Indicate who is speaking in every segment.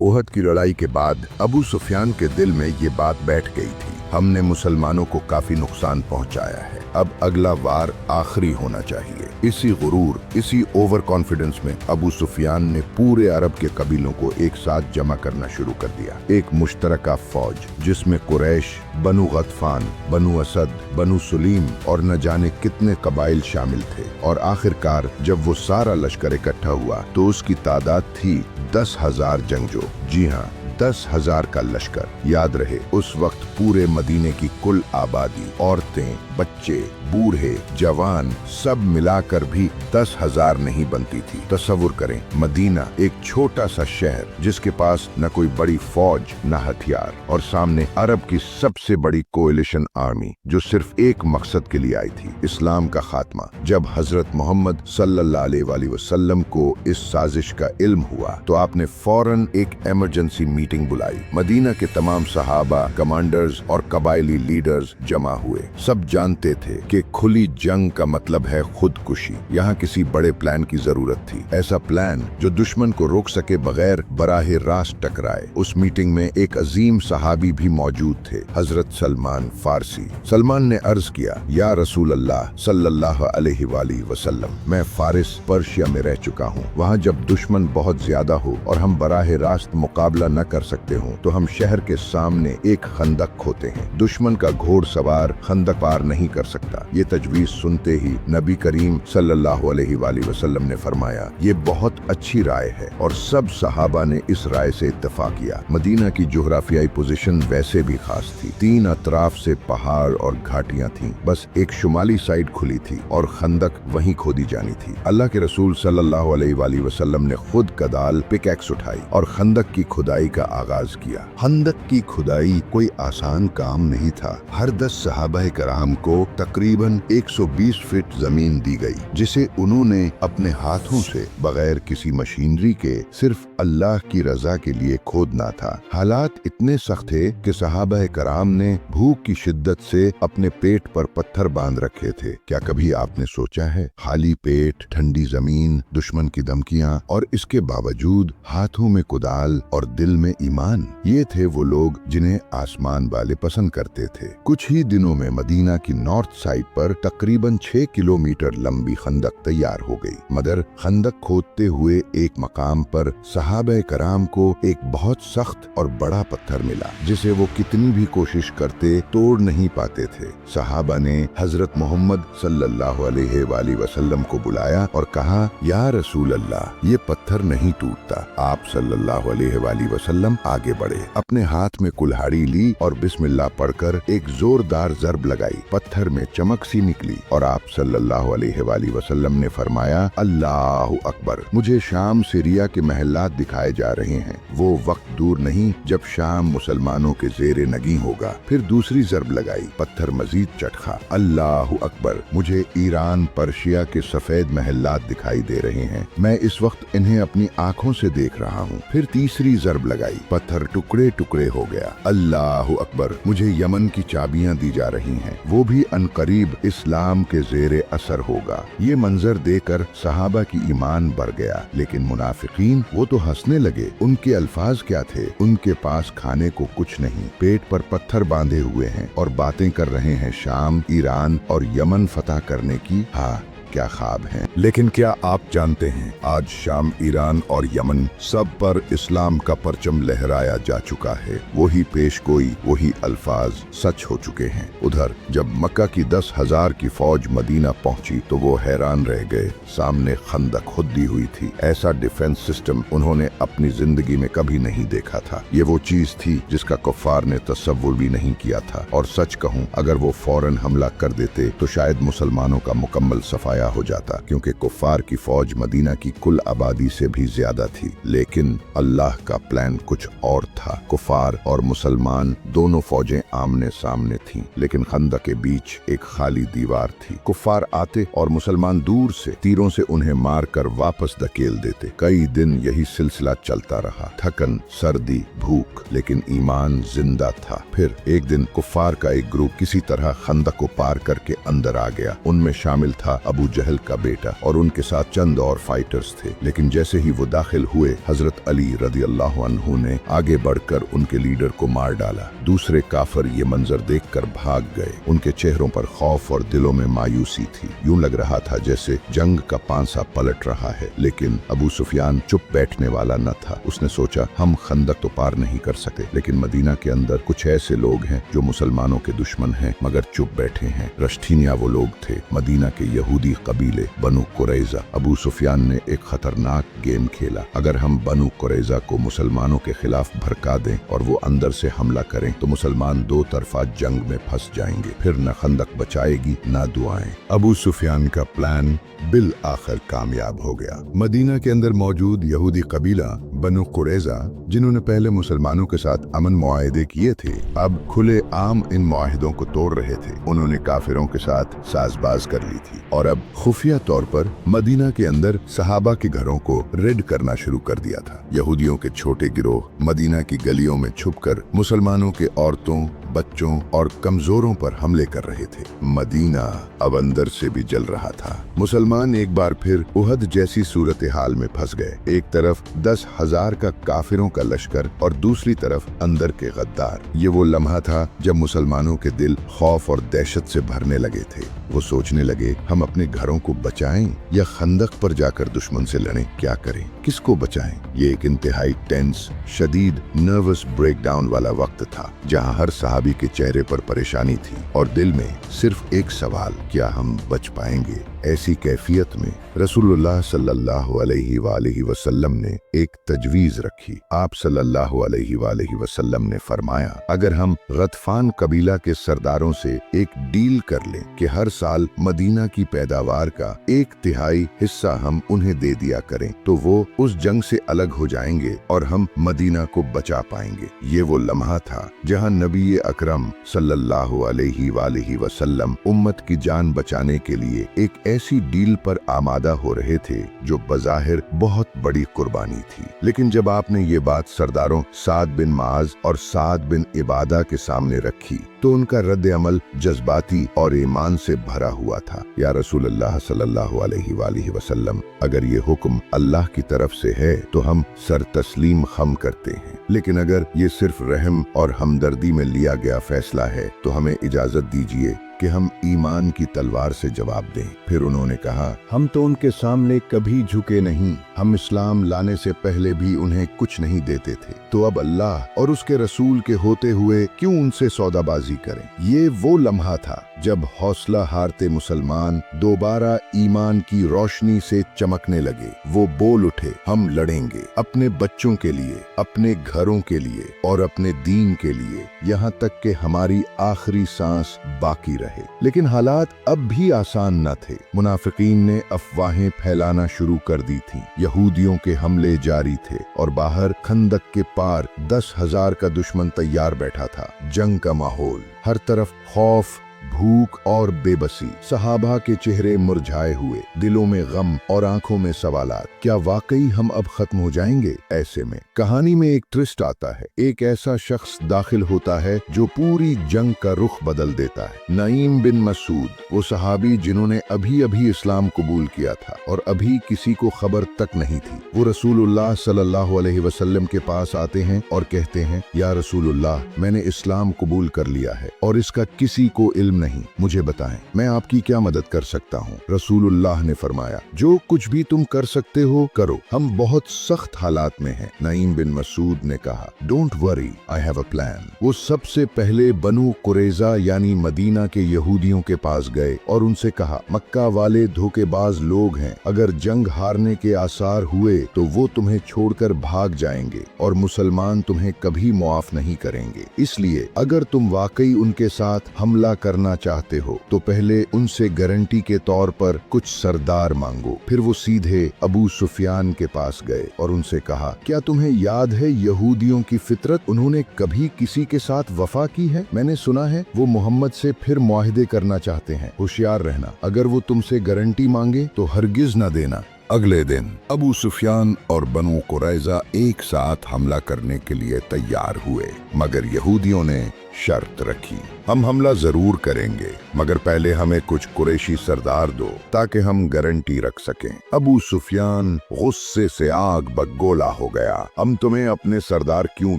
Speaker 1: ओहद की लड़ाई के बाद अबू सुफियान के दिल में ये बात बैठ गई थी, हमने मुसलमानों को काफी नुकसान पहुंचाया है, अब अगला वार आखिरी होना चाहिए। इसी गुरूर, इसी ओवर कॉन्फिडेंस में अबू सुफियान ने पूरे अरब के कबीलों को एक साथ जमा करना शुरू कर दिया। एक मुश्तरका फौज जिसमें कुरैश, बनु गतफान, बनु असद, बनु सुलीम और न जाने कितने कबाइल शामिल थे। और आखिरकार जब वो सारा लश्कर इकट्ठा हुआ तो उसकी तादाद थी 10,000 जंगजू। जी हाँ, 10,000 का लश्कर। याद रहे, उस वक्त पूरे मदीने की कुल आबादी, औरतें, बच्चे, बूढ़े, जवान सब मिलाकर भी 10,000 नहीं बनती थी। तसव्वुर करें, मदीना एक छोटा सा शहर जिसके पास न कोई बड़ी फौज न हथियार, और सामने अरब की सबसे बड़ी कोएलिशन आर्मी जो सिर्फ एक मकसद के लिए आई थी, इस्लाम का खात्मा। जब हजरत मोहम्मद सल्लल्लाहु अलैहि वसल्लम को इस साजिश का इल्म हुआ तो आपने फौरन एक इमरजेंसी मीटिंग बुलाई। मदीना के तमाम सहाबा, कमांडर्स और कबायली लीडर्स जमा हुए। सब जानते थे कि खुली जंग का मतलब है खुदकुशी। यहाँ किसी बड़े प्लान की जरूरत थी, ऐसा प्लान जो दुश्मन को रोक सके बगैर बराह रास्त टकराए। उस मीटिंग में एक अजीम सहाबी भी मौजूद थे, हजरत सलमान फारसी। सलमान ने अर्ज किया, या रसूल अल्लाह सल्लल्लाहु अलैहि वसल्लम, मैं फारिस पर्शिया में रह चुका हूँ। वहाँ जब दुश्मन बहुत ज्यादा हो और हम बराह रास्त मुकाबला न कर सकते हो तो हम शहर के सामने एक खंदक खोते हैं। दुश्मन का घोड़सवार खंदक पार नहीं कर सकता। ये तजवीज सुनते ही नबी करीम सल्लल्लाहु अलैहि वसल्लम ने फरमाया, ये बहुत अच्छी राय है, और सब सहाबा ने इस राय से इत्तेफाक किया। मदीना की जोग्राफियाई पोजीशन वैसे भी खास थी। 3 अतराफ से पहाड़ और घाटियां थीं, बस एक शुमाली साइड खुली थी और खंदक वहीं खोदी जानी थी। अल्लाह के रसूल सल्लल्लाहु अलैहि वसल्लम ने खुद कदाल पिकैक्स उठाई और खंदक की खुदाई का आगाज किया। खंदक की खुदाई कोई आसान काम नहीं था। हर 10 सहाबाए कराम को तकरीबन 120 फीट जमीन दी गई, जिसे उन्होंने अपने हाथों से बगैर किसी मशीनरी के सिर्फ अल्लाह की रजा के लिए खोदना था। हालात इतने सख्त थे कि सहाबाए कराम ने भूख की शिद्दत से अपने पेट पर पत्थर बांध रखे थे। क्या कभी आपने सोचा है, खाली पेट, ठंडी जमीन, दुश्मन की धमकियां, और इसके बावजूद हाथों में कुदाल और दिल में ईमान। ये थे वो लोग जिन्हें आसमान वाले पसंद करते थे। कुछ ही दिनों में मदीना की नॉर्थ साइड पर तकरीबन 6 किलोमीटर लंबी खंदक तैयार हो गई। मगर खंदक खोदते हुए एक मकाम पर सहाबाए कराम को एक बहुत सख्त और बड़ा पत्थर मिला, जिसे वो कितनी भी कोशिश करते तोड़ नहीं पाते थे। सहाबा ने हजरत मोहम्मद सल्लल्लाहु अलैहि वसल्लम को बुलाया और कहा, या रसूल अल्लाह, ये पत्थर नहीं टूटता। आप सल्लल्लाहु अलैहि वसल्लम आगे बढ़े, अपने हाथ में कुल्हाड़ी ली और बिस्मिल्लाह पढ़कर एक जोरदार जरब लगाई। पत्थर में चमक सी निकली और आप सल्लल्लाहु अलैहि वसल्लम ने फरमाया, अल्लाहु अकबर। मुझे शाम सीरिया के महलात दिखाए जा रहे हैं। वो वक्त दूर नहीं जब शाम मुसलमानों के जेरे नगी होगा। फिर दूसरी जरब लगाई, पत्थर मजीद चटखा। अल्लाहु अकबर। मुझे ईरान, पर्शिया के सफेद महलात दिखाई दे रहे हैं। मैं इस वक्त इन्हें अपनी आंखों से देख रहा हूँ। फिर तीसरी जरब लगाई, पत्थर टुकड़े टुकड़े हो गया। अल्लाहु अकबर। मुझे यमन की चाबियां दी जा रही हैं, वो भी अनकरीब इस्लाम के जेरे असर होगा। ये मंजर देखकर सहाबा की ईमान बढ़ गया, लेकिन मुनाफिकीन वो तो हंसने लगे। उनके अल्फाज क्या थे, उनके पास खाने को कुछ नहीं, पेट पर पत्थर बांधे हुए हैं और बातें कर रहे हैं शाम, ईरान और यमन फतह करने की। हाँ, क्या ख्वाब हैं। लेकिन क्या आप जानते हैं, आज शाम, ईरान और यमन सब पर इस्लाम का परचम लहराया जा चुका है। वही पेशगोई, वही अल्फाज सच हो चुके हैं। उधर जब मक्का की 10,000 की फौज मदीना पहुंची तो वो हैरान रह गए। सामने खंदक खुदी हुई थी। ऐसा डिफेंस सिस्टम उन्होंने अपनी जिंदगी में कभी नहीं देखा था। ये वो चीज थी जिसका कुफ्फार ने तसव्वुर भी नहीं किया था। और सच कहूँ, अगर वो फौरन हमला कर देते तो शायद मुसलमानों का मुकम्मल सफाया हो जाता, क्योंकि कुफ्फार की फौज मदीना की कुल आबादी से भी ज्यादा थी। लेकिन अल्लाह का प्लान कुछ और था। कुफ्फार और मुसलमान दोनों फौजें आमने सामने थीं, लेकिन खंदक के बीच एक खाली दीवार थी। कुफ्फार आते और मुसलमान दूर से तीरों से उन्हें मारकर वापस धकेल देते। कई दिन यही सिलसिला चलता रहा। थकन, सर्दी, भूख, लेकिन ईमान जिंदा था। फिर एक दिन कुफ्फार का एक ग्रुप किसी तरह खंदक को पार करके अंदर आ गया। उनमें शामिल था अबू जहल का बेटा, और उनके साथ चंद और फाइटर्स थे। लेकिन जैसे ही वो दाखिल हुए, हजरत अली रदियल्लाहु अन्हु ने आगे बढ़कर उनके लीडर को मार डाला। दूसरे काफिर ये मंजर देखकर भाग गए। उनके चेहरों पर खौफ और दिलों में मायूसी थी। यूं लग रहा था जैसे जंग का पांसा पलट रहा है। लेकिन अबू सुफियान चुप बैठने वाला न था। उसने सोचा, हम खंदक तो पार नहीं कर सके, लेकिन मदीना के अंदर कुछ ऐसे लोग हैं जो मुसलमानों के दुश्मन हैं मगर चुप बैठे हैं। रश्तीनिया वो लोग थे, मदीना के यहूदी कबीले बनु कुरैजा। अबू सुफियान ने एक खतरनाक गेम खेला। अगर हम बनु कुरैजा को मुसलमानों के खिलाफ भड़का दें और वो अंदर से हमला करें तो मुसलमान दो तरफा जंग में फंस जाएंगे, फिर न खंदक बचाएगी न दुआएं। अबू सुफियान का प्लान बिल आखिर कामयाब हो गया। मदीना के अंदर मौजूद यहूदी कबीला बनु कुरैजा, जिन्होंने पहले मुसलमानों के साथ अमन मुआहदे किए थे, अब खुले आम इन मुआहदों को तोड़ रहे थे। उन्होंने काफिरों के साथ साजबाज कर ली थी और अब खुफिया तौर पर मदीना के अंदर सहाबा के घरों को रेड करना शुरू कर दिया था। यहूदियों के छोटे गिरोह मदीना की गलियों में छुपकर मुसलमानों के औरतों, बच्चों और कमजोरों पर हमले कर रहे थे। मदीना अब अंदर से भी जल रहा था। मुसलमान एक बार फिर उहद जैसी सूरत हाल में फंस गए। एक तरफ 10,000 का काफिरों का लश्कर और दूसरी तरफ अंदर के गद्दार। ये वो लम्हा था जब मुसलमानों के दिल खौफ और दहशत से भरने लगे थे। वो सोचने लगे, हम अपने घरों को बचाएं या खंदक पर जाकर दुश्मन से लड़ें? क्या करें, किसको बचाएं? ये एक इंतहाई टेंस, शदीद नर्वस ब्रेकडाउन वाला वक्त था, जहां हर सहाबी के चेहरे पर परेशानी थी और दिल में सिर्फ एक सवाल, क्या हम बच पाएंगे? ऐसी कैफियत में रसूलुल्लाह सल्लल्लाहु अलैहि वसल्लम ने एक तजवीज रखी। आप सल्लल्लाहु अलैहि वसल्लम ने फरमाया, अगर हम गतफान कबीला के सरदारों से एक डील कर लें कि हर साल मदीना की पैदावार का 1/3 हिस्सा हम उन्हें दे दिया करें, तो वो उस जंग से अलग हो जाएंगे और हम मदीना को बचा पाएंगे। ये वो लम्हा था जहां नबी अकरम सल्लल्लाहु अलैहि वसल्लम उम्मत की जान बचाने के लिए एक ऐसी डील पर आमादा हो रहे थे जो बज़ाहिर बहुत बड़ी कुर्बानी थी। लेकिन जब आपने ये बात सरदारों साद बिन माज और साद बिन इबादा के सामने रखी तो उनका रद्द अमल जज्बाती और ईमान से भरा हुआ था। या रसूलुल्लाह सल्लल्लाहु अलैहि वसल्लम, अगर ये हुक्म अल्लाह की तरफ से है तो हम सर तस्लीम खम करते हैं, लेकिन अगर ये सिर्फ रहम और हमदर्दी में लिया गया फैसला है तो हमें इजाजत दीजिए कि हम ईमान की तलवार से जवाब दें। फिर उन्होंने कहा, हम तो उनके सामने कभी झुके नहीं, हम इस्लाम लाने से पहले भी उन्हें कुछ नहीं देते थे, तो अब अल्लाह और उसके रसूल के होते हुए क्यों उनसे सौदाबाजी करें? ये वो लम्हा था जब हौसला हारते मुसलमान दोबारा ईमान की रोशनी से चमकने लगे। वो बोल उठे, हम लड़ेंगे अपने बच्चों के लिए, अपने घरों के लिए और अपने दीन के लिए, यहाँ तक कि हमारी आखिरी सांस बाकी रहे। लेकिन हालात अब भी आसान न थे। मुनाफिकीन ने अफवाहें फैलाना शुरू कर दी थीं। यहूदियों के हमले जारी थे और बाहर खंदक के पार 10,000 का दुश्मन तैयार बैठा था। जंग का माहौल, हर तरफ खौफ, भूख और बेबसी। सहाबा के चेहरे मुरझाए हुए, दिलों में गम और आंखों में सवालात। क्या वाकई हम अब खत्म हो जाएंगे? ऐसे में कहानी में एक ट्विस्ट आता है। एक ऐसा शख्स दाखिल होता है जो पूरी जंग का रुख बदल देता है। नईम बिन मसूद, वो सहाबी जिन्होंने अभी अभी इस्लाम कबूल किया था और अभी किसी को खबर तक नहीं थी, वो रसूलुल्लाह सल्लल्लाहु अलैहि वसल्लम के पास आते हैं और कहते हैं, या रसूलुल्लाह, मैंने इस्लाम कबूल कर लिया है और इसका किसी को इल्म नहीं, मुझे बताएं, मैं आपकी क्या मदद कर सकता हूँ? रसूलुल्लाह ने फरमाया, जो कुछ भी तुम कर सकते हो करो, हम बहुत सख्त हालात में हैं। नईम बिन मसूद ने कहा, don't worry, I have a plan. वो सबसे पहले बनु कुरैजा यानी मदीना के यहूदियों के पास गए और उनसे कहा, मक्का वाले धोखेबाज लोग हैं, अगर जंग हारने के आसार हुए तो वो तुम्हें छोड़कर भाग जाएंगे और मुसलमान तुम्हें कभी मुआफ नहीं करेंगे। इसलिए अगर तुम वाकई उनके साथ हमला करना चाहते हो तो पहले उनसे गारंटी के तौर पर कुछ सरदार मांगो। फिर वो सीधे अबू सुफियान के पास गए और उनसे कहा, क्या तुम्हें याद है यहूदियों की फितरत? उन्होंने कभी किसी के साथ वफा की है? मैंने सुना है वो मोहम्मद से फिर मुआहदे करना चाहते हैं। होशियार रहना, अगर वो तुमसे गारंटी मांगे तो हरगिज न देना। अगले दिन अबू सुफियान और बनु कुरैजा एक साथ हमला करने के लिए तैयार हुए, मगर यहूदियों ने शर्त रखी, ہم حملہ ضرور کریں گے مگر پہلے ہمیں کچھ قریشی سردار دو تاکہ ہم گارنٹی رکھ سکیں۔ ابو سفیان غصے سے آگ بگولا ہو گیا۔ ہم تمہیں اپنے سردار کیوں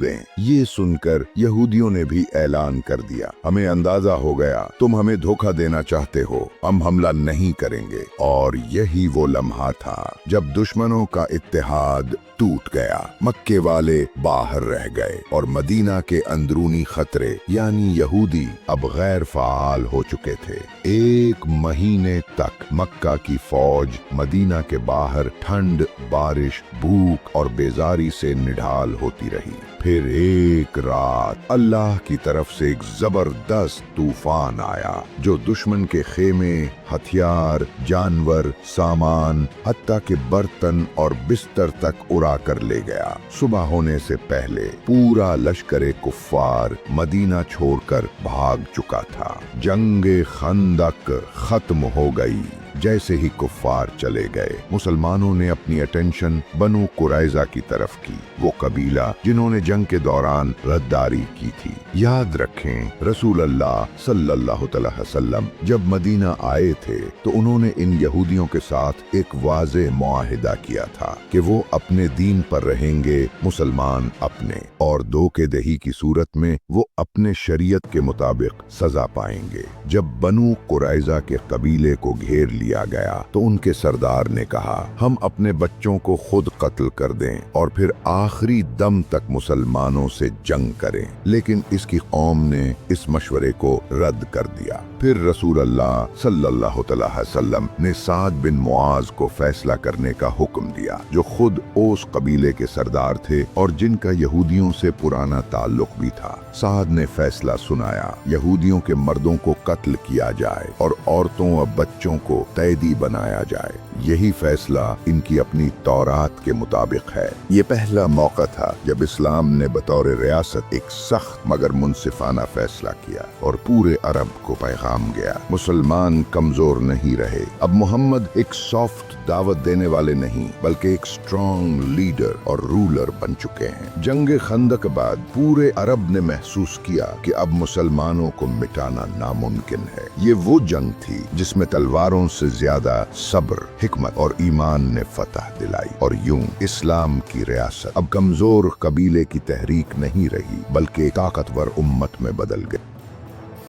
Speaker 1: دیں؟ یہ سن کر یہودیوں نے بھی اعلان کر دیا، ہمیں اندازہ ہو گیا تم ہمیں دھوکہ دینا چاہتے ہو، ہم حملہ نہیں کریں گے۔ اور یہی وہ لمحہ تھا جب دشمنوں کا اتحاد ٹوٹ گیا۔ مکے والے باہر رہ گئے اور مدینہ کے اندرونی خطرے یعنی یہودی اب غیر فعال ہو چکے تھے۔ 1 مہینے تک مکہ کی فوج مدینہ کے باہر ٹھنڈ، بارش، بھوک اور بیزاری سے نڈھال ہوتی رہی۔ پھر ایک رات اللہ کی طرف سے ایک زبردست طوفان آیا جو دشمن کے خیمے، ہتھیار، جانور، سامان، حتیٰ کہ برتن اور بستر تک اڑا کر لے گیا۔ صبح ہونے سے پہلے پورا لشکر کفار مدینہ چھوڑ کر بھاگ چکا تھا۔ جنگ خندق ختم ہو گئی۔ جیسے ہی کفار چلے گئے، مسلمانوں نے اپنی اٹینشن بنو قریظہ کی طرف کی، وہ قبیلہ جنہوں نے جنگ کے دوران غداری کی تھی۔ یاد رکھیں رسول اللہ صلی اللہ علیہ وسلم جب مدینہ آئے تھے تو انہوں نے ان یہودیوں کے ساتھ ایک واضح معاہدہ کیا تھا کہ وہ اپنے دین پر رہیں گے، مسلمان اپنے، اور دھوکے دہی کی صورت میں وہ اپنے شریعت کے مطابق سزا پائیں گے۔ جب بنو قریظہ کے قبیلے کو گھیر لیا گیا تو ان کے سردار نے کہا، ہم اپنے بچوں کو خود قتل کر دیں اور پھر آخری دم تک مسلمانوں سے جنگ کریں، لیکن اس کی قوم نے اس مشورے کو رد کر دیا۔ پھر رسول اللہ صلی اللہ علیہ وسلم نے سعد بن معاذ کو فیصلہ کرنے کا حکم دیا، جو خود اوس قبیلے کے سردار تھے اور جن کا یہودیوں سے پرانا تعلق بھی تھا۔ سعد نے فیصلہ سنایا، یہودیوں کے مردوں کو قتل کیا جائے اور عورتوں اور بچوں کو قیدی بنایا جائے۔ یہی فیصلہ ان کی اپنی تورات کے مطابق ہے۔ یہ پہلا موقع تھا جب اسلام نے بطور ریاست ایک سخت مگر منصفانہ فیصلہ کیا اور پورے عرب کو پیغام گیا، مسلمان کمزور نہیں رہے۔ اب محمد ایک سافٹ دعوت دینے والے نہیں بلکہ ایک اسٹرانگ لیڈر اور رولر بن چکے ہیں۔ جنگ خندق بعد پورے عرب نے محسوس کیا کہ اب مسلمانوں کو مٹانا ناممکن ہے۔ یہ وہ جنگ تھی جس میں تلواروں سے زیادہ صبر، حکمت اور ایمان نے فتح دلائی، اور یوں اسلام کی ریاست اب کمزور قبیلے کی تحریک نہیں رہی بلکہ طاقتور امت میں بدل گئی۔